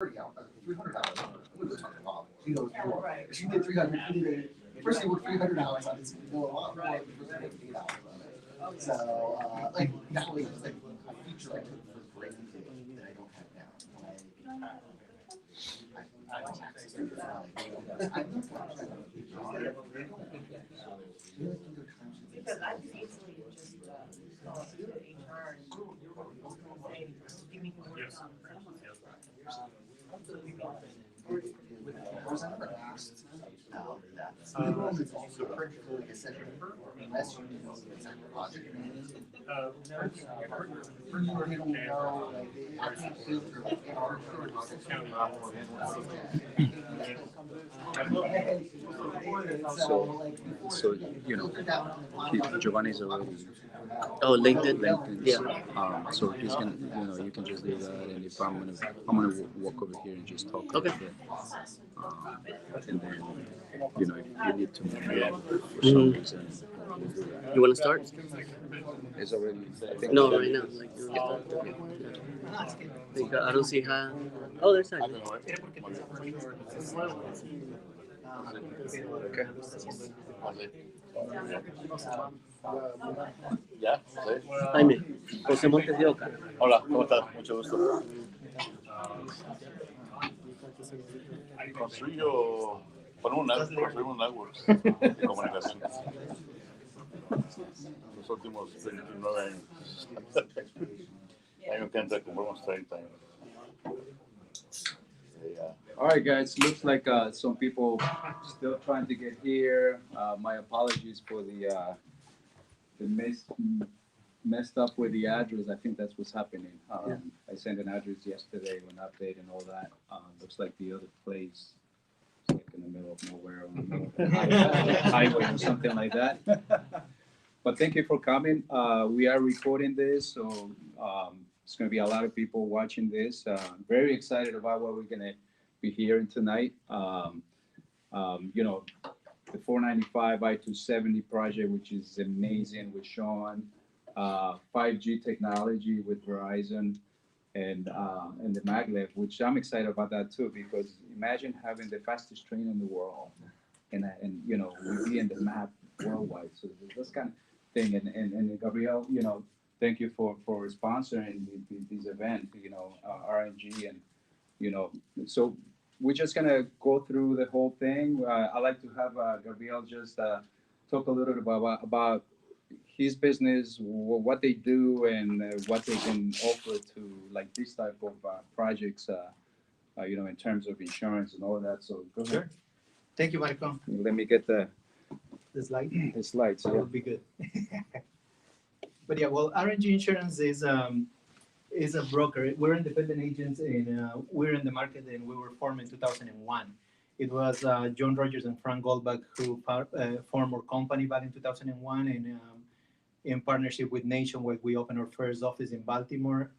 $300. She goes, if she did 300, she did first she worked $300 on this, go a lot more than the first one did $8 on it. So, like, that was like a feature I took for granted that I don't have now. I don't access it. Because I could easily just go to HR and say, give me the work on It's also particularly a set number, unless you know it's a project management. They don't know, like, I can't filter like our So, Giovanni's already Oh, LinkedIn. LinkedIn. Yeah. So he's gonna, you can just do that, and if I'm gonna walk over here and just talk a Okay. little bit. And then, if you need to move for some reason, we'll do that. You want to start? It's already. I think No, right now. Like, I don't see how. Oh, there's that. Okay. ¿Ya? ¿Sí? Jaime, José Montes de Oca. Hola, ¿cómo estás? Mucho gusto. Construimos networks de comunicación. Los últimos 29 años. El año que entra compramos 30 años. All right, guys. Looks like some people still trying to get here. My apologies for the messed up with the address. I think that's what's happening. I sent an address yesterday, an update and all that. Looks like the other place, it's like in the middle of nowhere on the middle of the highway or something like that. But thank you for coming. We are recording this, so it's going to be a lot of people watching this. Very excited about what we're going to be hearing tonight. The 495 I-270 project, which is amazing with Shawn, 5G technology with Verizon, and the Maglev, which I'm excited about that too, because imagine having the fastest train in the world, and we be in the map worldwide. So this kind of thing, and Gabriel, thank you for sponsoring this event, RNG, and so we're just gonna go through the whole thing. I'd like to have Gabriel just talk a little bit about his business, what they do, and what they can offer to like this type of projects, in terms of insurance and all that. So go ahead. Sure. Thank you, Marco. Let me get the slide. The slides. That would be good. But yeah, well, RNG Insurance is a broker. We're independent agents, and we're in the market, and we were formed in 2001. It was John Rogers and Frank Goldbach who formed our company back in 2001, and in partnership with Nationwide, we opened our first office in Baltimore.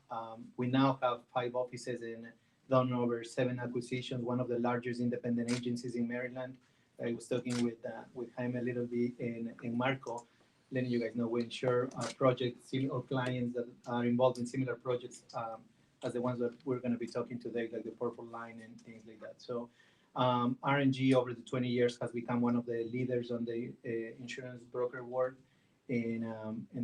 We now have 5 offices and done over 7 acquisitions, one of the largest independent agencies in Maryland. I was talking with Jaime a little bit in Marco, letting you guys know we insure projects or clients that are involved in similar projects as the ones that we're going to be talking today, like the Purple Line and things like that. So RNG over the 20 years has become one of the leaders on the insurance broker world, and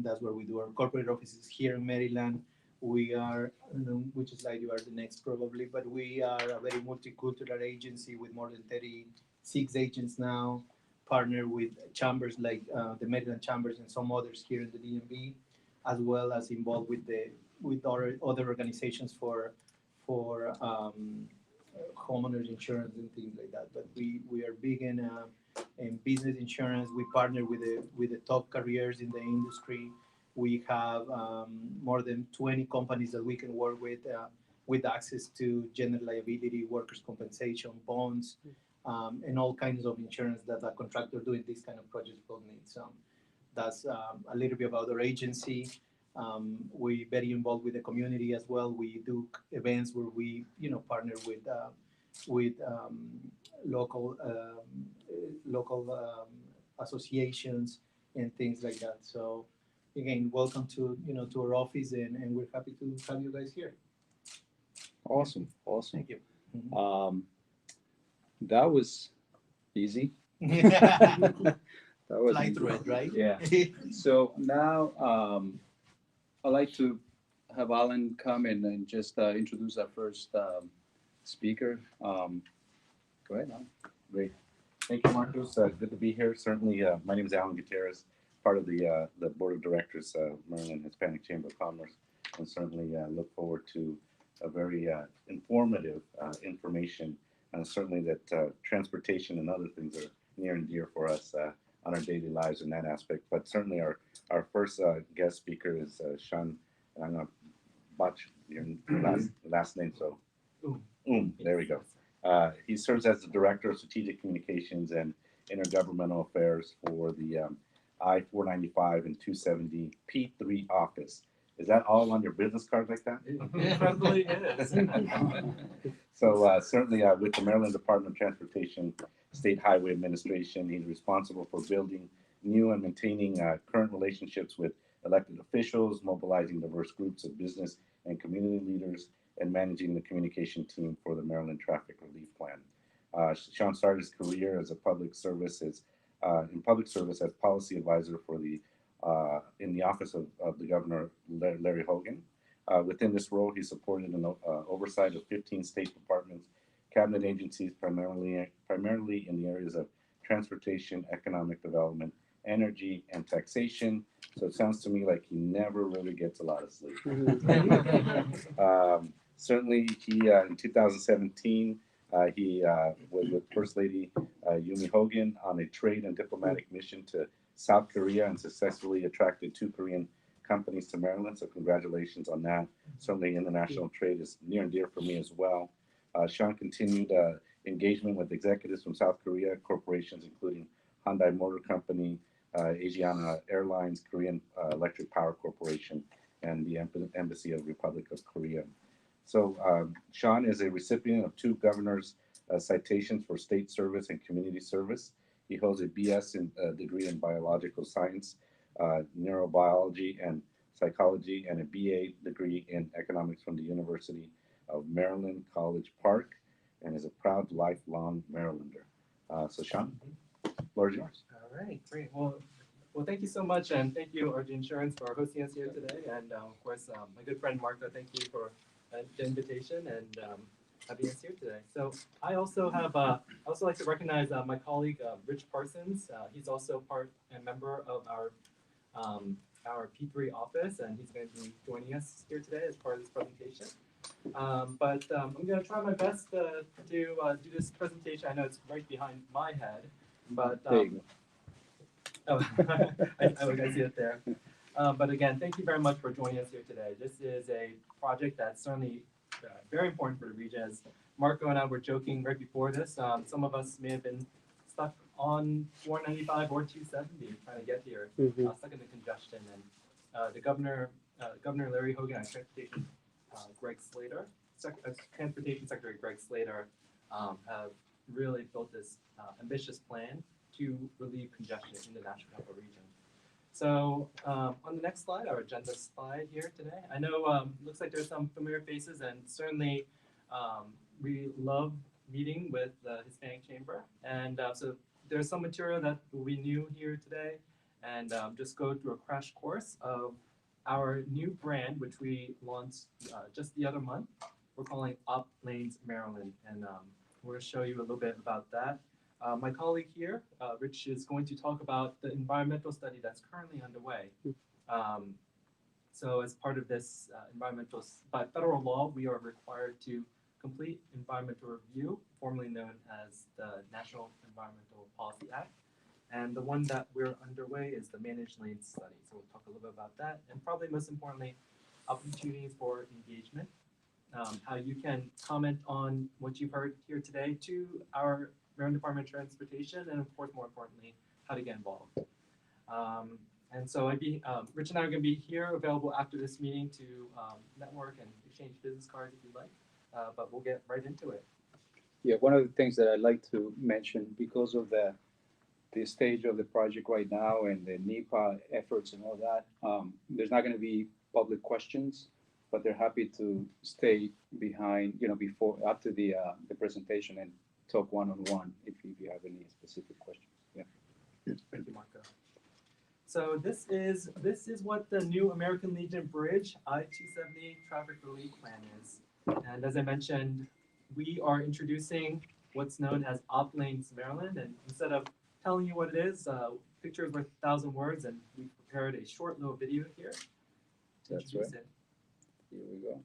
that's where we do our corporate offices here in Maryland. We are, I don't know which slide you are the next probably, but we are a very multicultural agency with more than 36 agents now, partner with chambers like the Maryland Chambers and some others here in the DMV, as well as involved with other organizations for homeowners insurance and things like that. But we are big in business insurance. We partner with the top carriers in the industry. We have more than 20 companies that we can work with access to general liability, workers' compensation, bonds, and all kinds of insurance that a contractor doing this kind of projects will need. So that's a little bit about our agency. We're very involved with the community as well. We do events where we, partner with local associations and things like that. So again, welcome to our office, and we're happy to have you guys here. Awesome. Thank you. That was easy. That was Fly easy. through it, right? Yeah. So now I'd like to have Alan come in and just introduce our first speaker. Go ahead, Alan. Great. Thank you, Marcos. Good to be here. Certainly, my name is Alan Gutierrez, part of the board of directors, Maryland Hispanic Chamber of Commerce, and certainly look forward to a very informative information, and certainly that transportation and other things are near and dear for us on our daily lives in that aspect. But certainly, our first guest speaker is Shawn, and I'm gonna botch your last name, so there we go. He serves as the Director of Strategic Communications and Intergovernmental Affairs for the I-495 and 270 P3 office. Is that all on your business card like that? It probably is. So certainly with the Maryland Department of Transportation State Highway Administration, he's responsible for building new and maintaining current relationships with elected officials, mobilizing diverse groups of business and community leaders, and managing the communication team for the Maryland Traffic Relief Plan. Shawn started his career as a public service as policy advisor for the in the office of the Governor Larry Hogan. Within this role, he supported an oversight of 15 state departments, cabinet agencies, primarily in the areas of transportation, economic development, energy, and taxation. So it sounds to me like he never really gets a lot of sleep. Certainly, he in 2017, he was with First Lady Yumi Hogan on a trade and diplomatic mission to South Korea and successfully attracted 2 Korean companies to Maryland. So congratulations on that. Certainly, international trade is near and dear for me as well. Shawn continued engagement with executives from South Korea, corporations including Hyundai Motor Company, Asiana Airlines, Korean Electric Power Corporation, and the Embassy of the Republic of Korea. So Shawn is a recipient of 2 governor's citations for state service and community service. He holds a BS degree in biological science, neurobiology, and psychology, and a BA degree in economics from the University of Maryland, College Park, and is a proud lifelong Marylander. So Shawn, floor is yours. All right, great. Well, thank you so much, and thank you, RG Insurance, for hosting us here today. And of course, my good friend Marco, thank you for the invitation and having us here today. So I also have, I also like to recognize my colleague Rich Parsons. He's also part and member of our P3 office, and he's going to be joining us here today as part of this presentation. I'm going to try my best to do this presentation. I know it's right behind my head, but There you go. oh, I see it there. But again, thank you very much for joining us here today. This is a project that's certainly very important for the region. As Marco and I were joking right before this, some of us may have been stuck on 495 or 270 trying to get here, stuck in the congestion. And the Governor Larry Hogan and Transportation Transportation Secretary Greg Slater have really built this ambitious plan to relieve congestion in the National Capital Region. So on the next slide, our agenda slide here today, I know looks like there's some familiar faces, and certainly we love meeting with the Hispanic Chamber. And so there's some material that will be new here today, and just go through a crash course of our new brand, which we launched just the other month. We're calling Up Lanes Maryland, and we're going to show you a little bit about that. My colleague here, Rich, is going to talk about the environmental study that's currently underway. So as part of this by federal law, we are required to complete environmental review, formerly known as the National Environmental Policy Act. And the one that we're underway is the Managed Lanes study. So we'll talk a little bit about that. And probably most importantly, opportunities for engagement, how you can comment on what you've heard here today to our Maryland Department of Transportation, and of course, more importantly, how to get involved. And so Rich and I are going to be here available after this meeting to network and exchange business cards if you'd like, but we'll get right into it. Yeah, one of the things that I'd like to mention, because of the stage of the project right now and the NEPA efforts and all that, there's not going to be public questions, but they're happy to stay behind, before, after the presentation and talk one-on-one if you have any specific questions. Yeah. Thank you, Marco. So this is what the new American Legion Bridge I-270 traffic relief plan is. And as I mentioned, we are introducing what's known as Op Lanes Maryland. And instead of telling you what it is, pictures worth 1,000 words, and we've prepared a short little video here to That's introduce right. it. Here we go.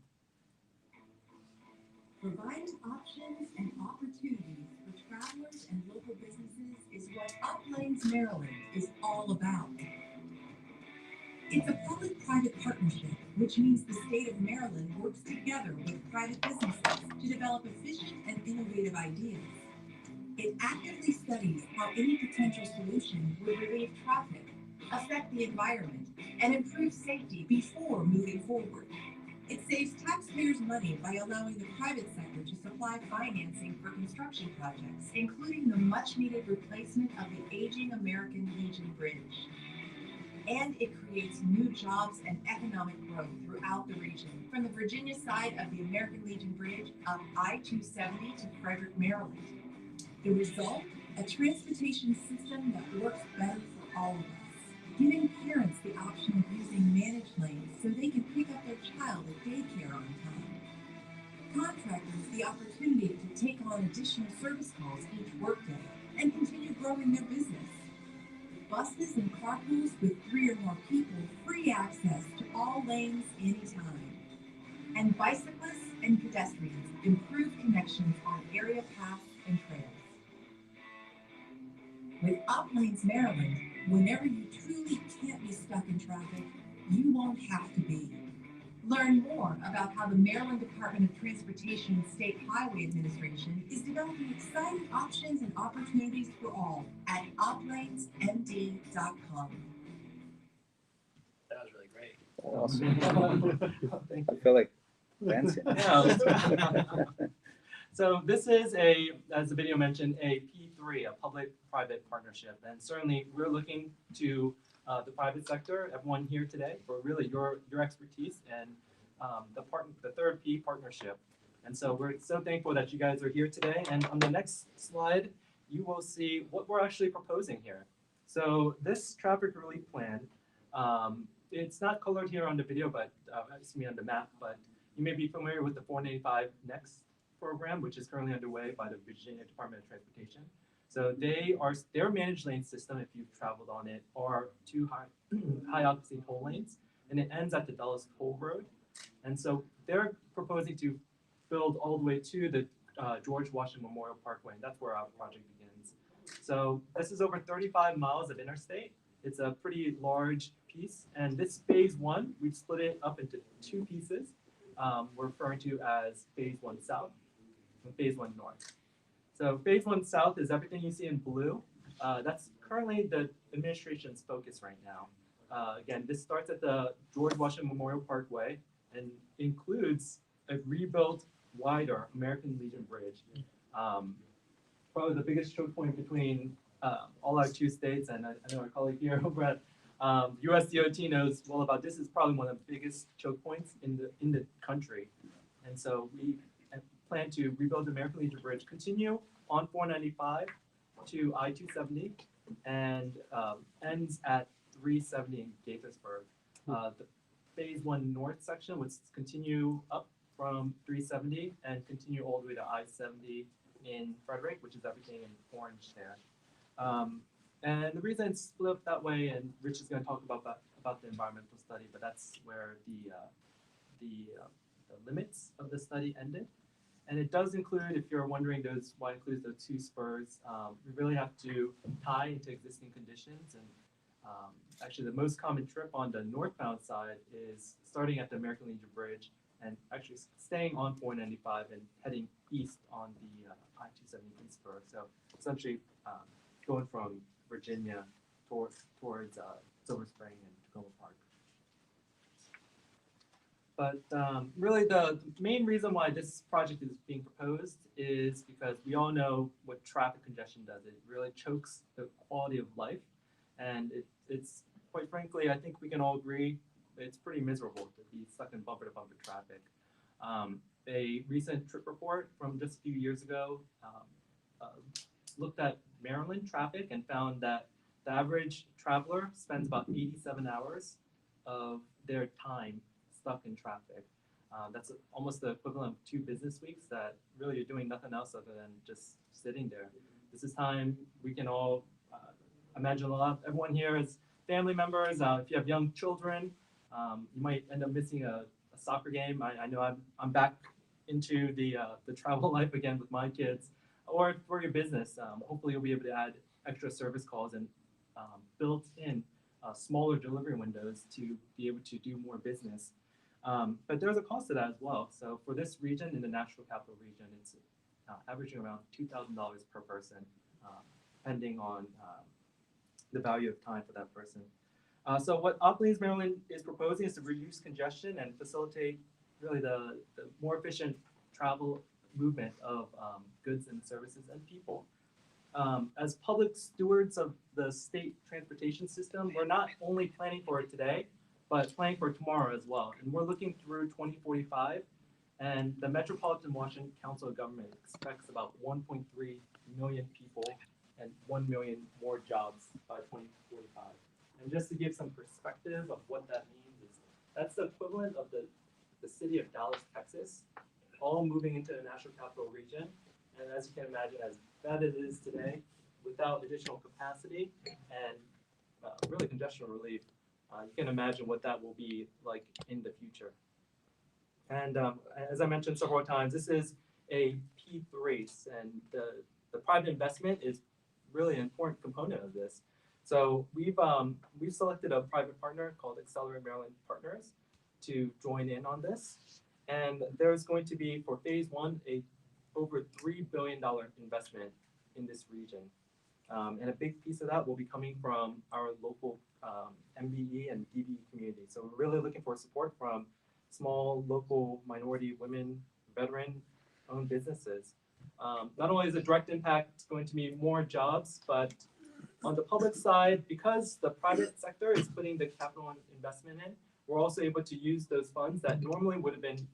Providing options and opportunities for travelers and local businesses is what Up Lanes Maryland is all about. It's a public-private partnership, which means the state of Maryland works together with private businesses to develop efficient and innovative ideas. It actively studies how any potential solution would relieve traffic, affect the environment, and improve safety before moving forward. It saves taxpayers money by allowing the private sector to supply financing for construction projects, including the much-needed replacement of the aging American Legion Bridge. And it creates new jobs and economic growth throughout the region, from the Virginia side of the American Legion Bridge up I-270 to Frederick, Maryland. The result? A transportation system that works better for all of us, giving parents the option of using managed lanes so they can pick up their child at daycare on time. Contractors the opportunity to take on additional service calls each workday and continue growing their business. Buses and carpools with 3 or more people free access to all lanes anytime. And bicyclists and pedestrians improve connections on area paths and trails. With Up Lanes Maryland, whenever you truly can't be stuck in traffic, you won't have to be. Learn more about how the Maryland Department of Transportation State Highway Administration is developing exciting options and opportunities for all at uplanesmd.com. That was really great. Awesome. Thank I you. feel like dancing. Yeah. So this is as the video mentioned, a P3, a public-private partnership. And certainly we're looking to the private sector, everyone here today, for really your expertise and the third P, partnership. And so we're so thankful that you guys are here today. And on the next slide, you will see what we're actually proposing here. So this traffic relief plan, it's not colored here on the video, but on the map, but you may be familiar with the 495 Next program, which is currently underway by the Virginia Department of Transportation. So their managed lane system, if you've traveled on it, are 2 high occupancy toll lanes, and it ends at the Dulles Toll Road. And so they're proposing to build all the way to the George Washington Memorial Parkway, and that's where our project begins. So this is over 35 miles of interstate. It's a pretty large piece, and this phase 1, we've split it up into 2 pieces. We're referring to as phase 1 South and phase 1 North. So phase 1 South is everything you see in blue. That's currently the administration's focus right now. Again, this starts at the George Washington Memorial Parkway and includes a rebuilt, wider American Legion Bridge. Probably the biggest choke point between all our 2 states, and I know our colleague here over at US DOT knows well about this. Is probably one of the biggest choke points in the country. And so we plan to rebuild the American Legion Bridge, continue on 495 to I-270, and ends at 370 in Gaithersburg. The phase 1 North section would continue up from 370 and continue all the way to I-70 in Frederick, which is everything in orange there. And the reason it's split up that way, and Rich is going to talk about the environmental study, but that's where the limits of the study ended. And it does include, if you're wondering why it includes those 2 spurs, we really have to tie into existing conditions. And actually the most common trip on the northbound side is starting at the American Legion Bridge and actually staying on 495 and heading east on the I-270 East spur. So essentially going from Virginia towards Silver Spring and Tacoma Park. But really the main reason why this project is being proposed is because we all know what traffic congestion does. It really chokes the quality of life. And it's quite frankly, I think we can all agree, it's pretty miserable to be stuck in bumper to bumper traffic. A recent trip report from just a few years ago looked at Maryland traffic and found that the average traveler spends about 87 hours of their time stuck in traffic. That's almost the equivalent of 2 business weeks that really you're doing nothing else other than just sitting there. This is time we can all imagine everyone here is family members. If you have young children, you might end up missing a soccer game. I know I'm back into the travel life again with my kids, or for your business. Hopefully you'll be able to add extra service calls and built in smaller delivery windows to be able to do more business. But there's a cost to that as well. So for this region, in the National Capital Region, it's averaging around $2,000 per person, depending on the value of time for that person. So what Uplands, Maryland is proposing is to reduce congestion and facilitate really the more efficient travel movement of goods and services and people. As public stewards of the state transportation system, we're not only planning for it today, but planning for tomorrow as well. And we're looking through 2045, and the Metropolitan Washington Council of Government expects about 1.3 million people and 1 million more jobs by 2045. And just to give some perspective of what that means is that's the equivalent of the city of Dallas, Texas, all moving into the National Capital Region. And as you can imagine, as bad as it is today, without additional capacity and really congestion relief, you can imagine what that will be like in the future. And as I mentioned several times, this is a P3, and the private investment is really an important component of this. So we've selected a private partner called Accelerate Maryland Partners to join in on this. And there's going to be, for phase 1, a over $3 billion investment in this region. And a big piece of that will be coming from our local MBE and DBE community. So we're really looking for support from small, local, minority, women, veteran-owned businesses. Not only is the direct impact going to be more jobs, but on the public side, because the private sector is putting the capital investment in, we're also able to use those funds that normally would have been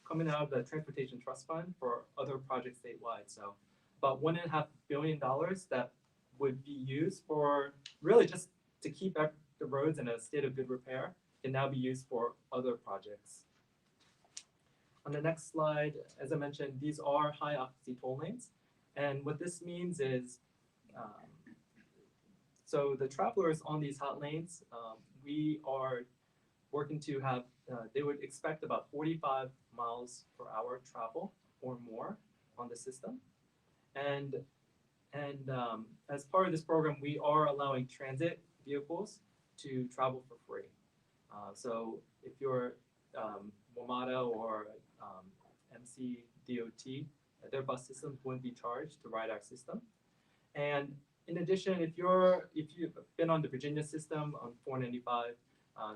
coming out of the Transportation Trust Fund for other projects statewide. So about $1.5 billion that would be used for really just to keep the roads in a state of good repair can now be used for other projects. On the next slide, as I mentioned, these are high occupancy toll lanes. And what this means is, so the travelers on these hot lanes, we are working to have, they would expect about 45 miles per hour travel or more on the system. And as part of this program, we are allowing transit vehicles to travel for free. So if you're WMATA or MDOT, their bus systems wouldn't be charged to ride our system. And in addition, if you've been on the Virginia system on 495,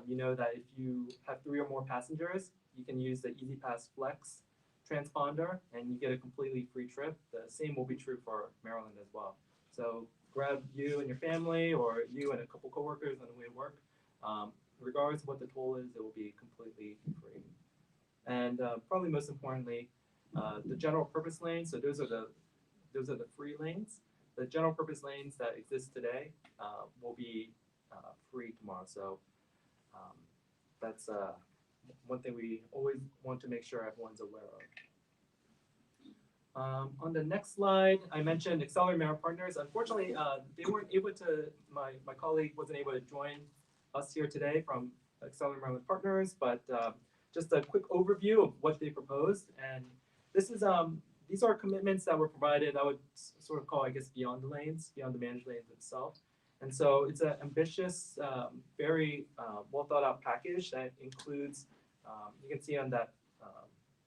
you know that if you have 3 or more passengers, you can use the EasyPass Flex transponder and you get a completely free trip. The same will be true for Maryland as well. So grab you and your family or you and a couple coworkers on the way to work. Regardless of what the toll is, it will be completely free. And probably most importantly, the general purpose lanes, so those are the free lanes. The general purpose lanes that exist today will be free tomorrow. So that's one thing we always want to make sure everyone's aware of. On the next slide, I mentioned Accelerate Maryland Partners. Unfortunately, they weren't able to, my colleague wasn't able to join us here today from Accelerate Maryland Partners, but just a quick overview of what they proposed. And this is, these are commitments that were provided, I would sort of call, I guess, beyond the lanes, beyond the managed lanes itself. And so it's an ambitious, very well thought out package that includes, you can see on that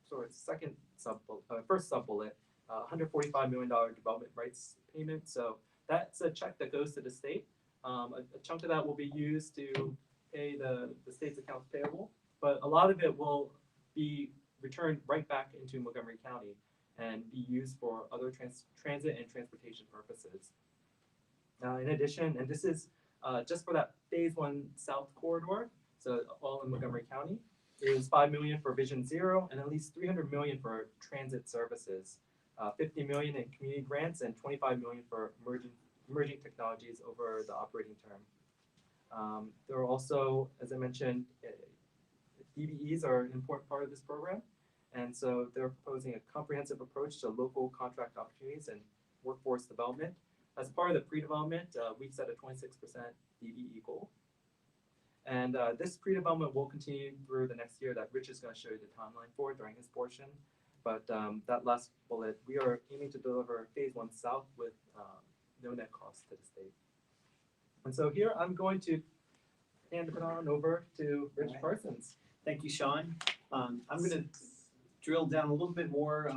sort of first sub-bullet, $145 million development rights payment. So that's a check that goes to the state. A chunk of that will be used to pay the state's accounts payable, but a lot of it will be returned right back into Montgomery County and be used for other transit and transportation purposes. In addition, and this is just for that phase 1 south corridor, so all in Montgomery County. Is $5 million for Vision Zero and at least $300 million for transit services, $50 million in community grants and $25 million for emerging technologies over the operating term. There are also, as I mentioned, DBEs are an important part of this program, and so they're proposing a comprehensive approach to local contract opportunities and workforce development. As part of the pre-development, we've set a 26% DBE goal. And this pre-development will continue through the next year that Rich is going to show you the timeline for during his portion. But that last bullet, we are aiming to deliver phase 1 south with no net cost to the state. And so here I'm going to hand it on over to Rich Parsons. Thank you, Shawn. I'm going to drill down a little bit more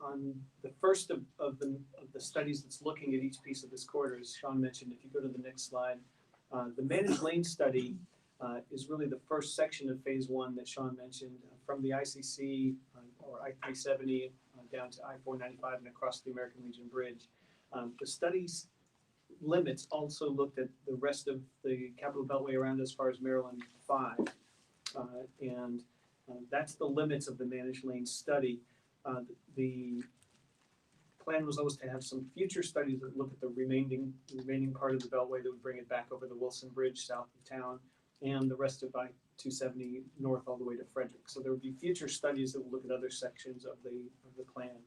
on the first of the studies that's looking at each piece of this corridor. As Shawn mentioned, if you go to the next slide, the managed lane study is really the first section of phase 1 that Shawn mentioned, from the ICC or I-370 down to I-495 and across the American Legion Bridge. The study's limits also looked at the rest of the Capital Beltway around as far as Maryland 5. And that's the limits of the managed lane study. The plan was always to have some future studies that look at the remaining part of the Beltway that would bring it back over the Wilson Bridge south of town and the rest of I-270 north all the way to Frederick. So there would be future studies that will look at other sections of the plan.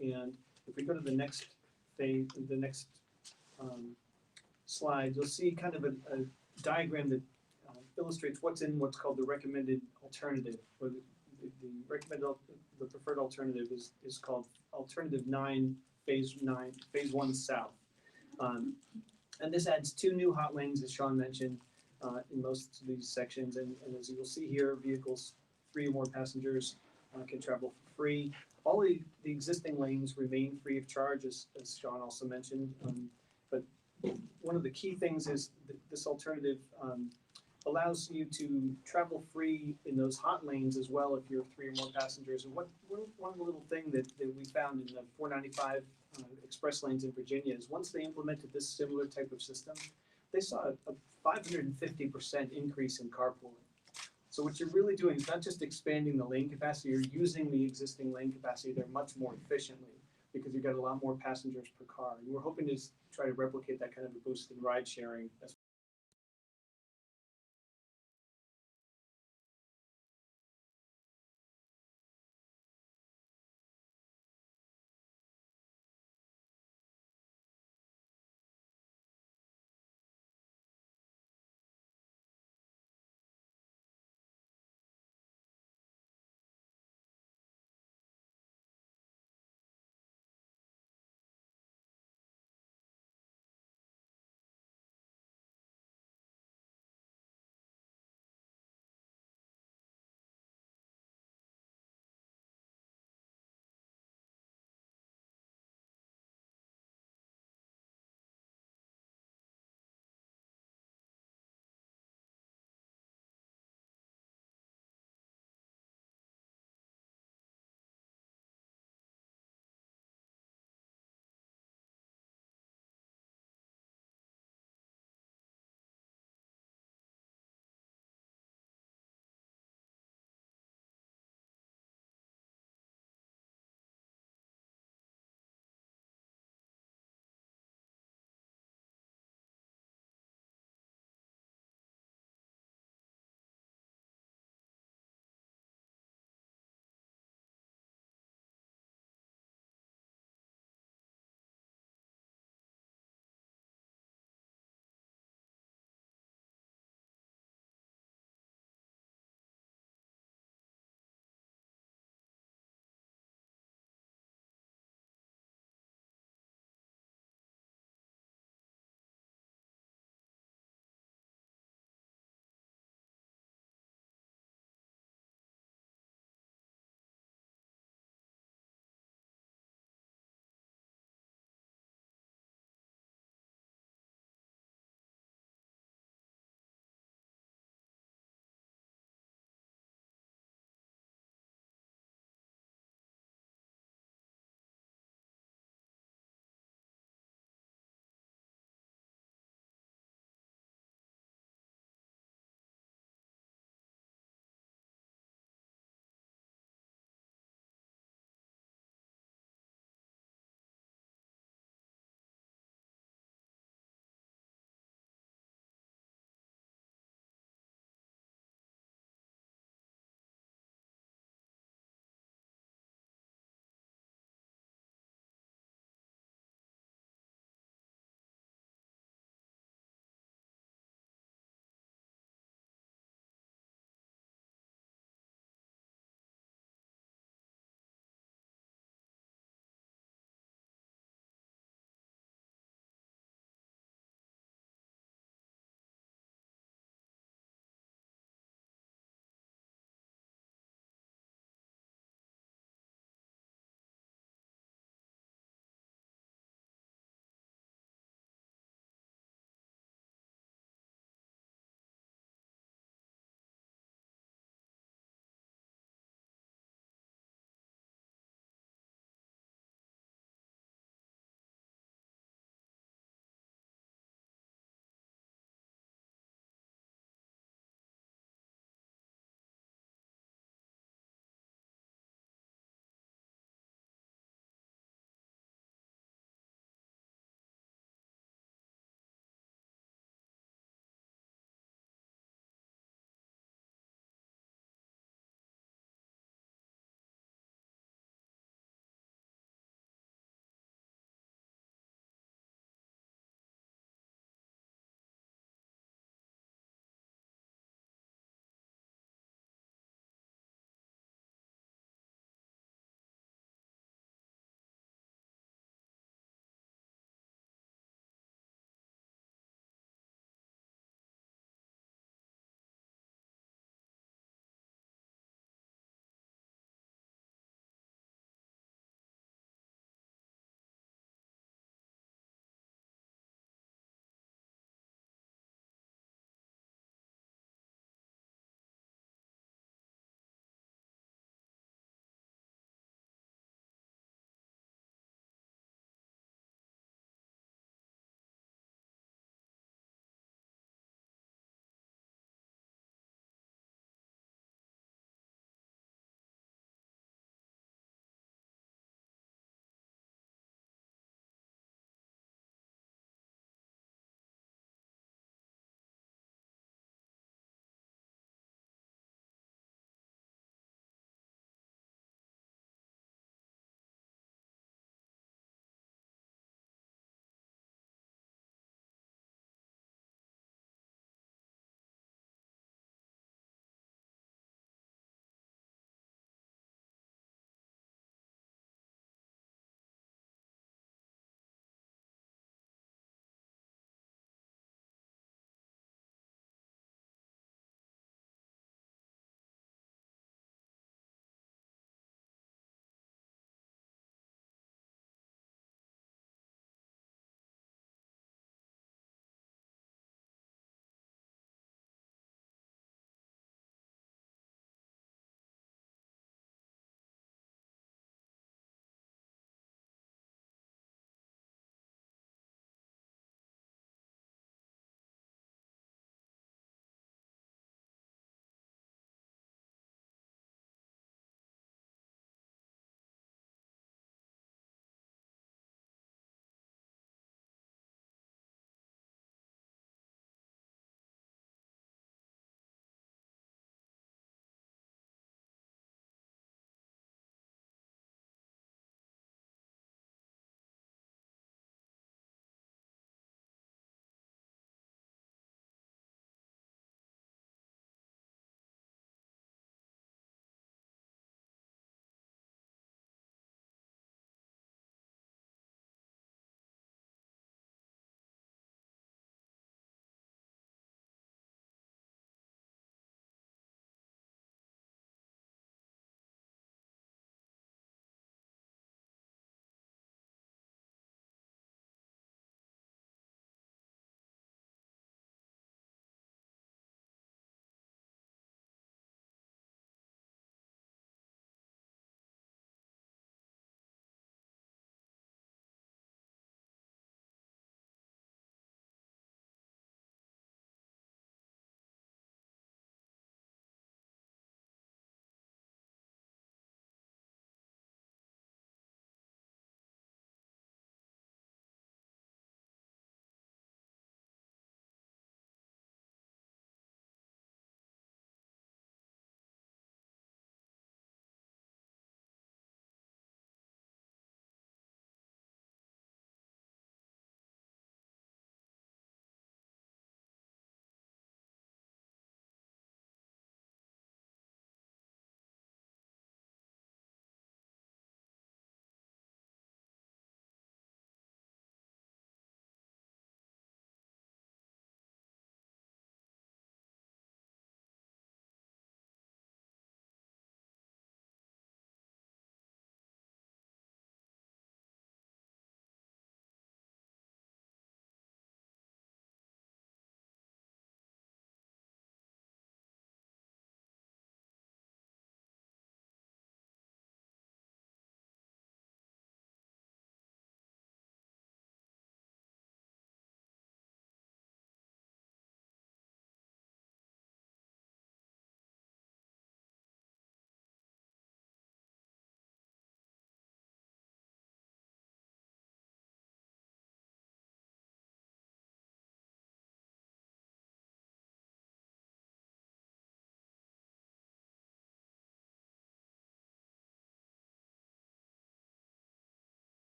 And if we go to the next phase, the next slide, you'll see kind of a diagram that illustrates what's in what's called the recommended alternative, or the preferred alternative is called Alternative 9, Phase 1 South. And this adds 2 new hot lanes, as Shawn mentioned, in most of these sections. And as you will see here, vehicles 3 or more passengers can travel for free. All the existing lanes remain free of charge, as Shawn also mentioned. But one of the key things is that this alternative allows you to travel free in those hot lanes as well if you're 3 or more passengers. And one little thing that we found in the 495 express lanes in Virginia is once they implemented this similar type of system, they saw a 550% increase in carpooling. So what you're really doing is not just expanding the lane capacity, you're using the existing lane capacity there much more efficiently because you've got a lot more passengers per car. And we're hoping to try to replicate that kind of a boost in ride sharing as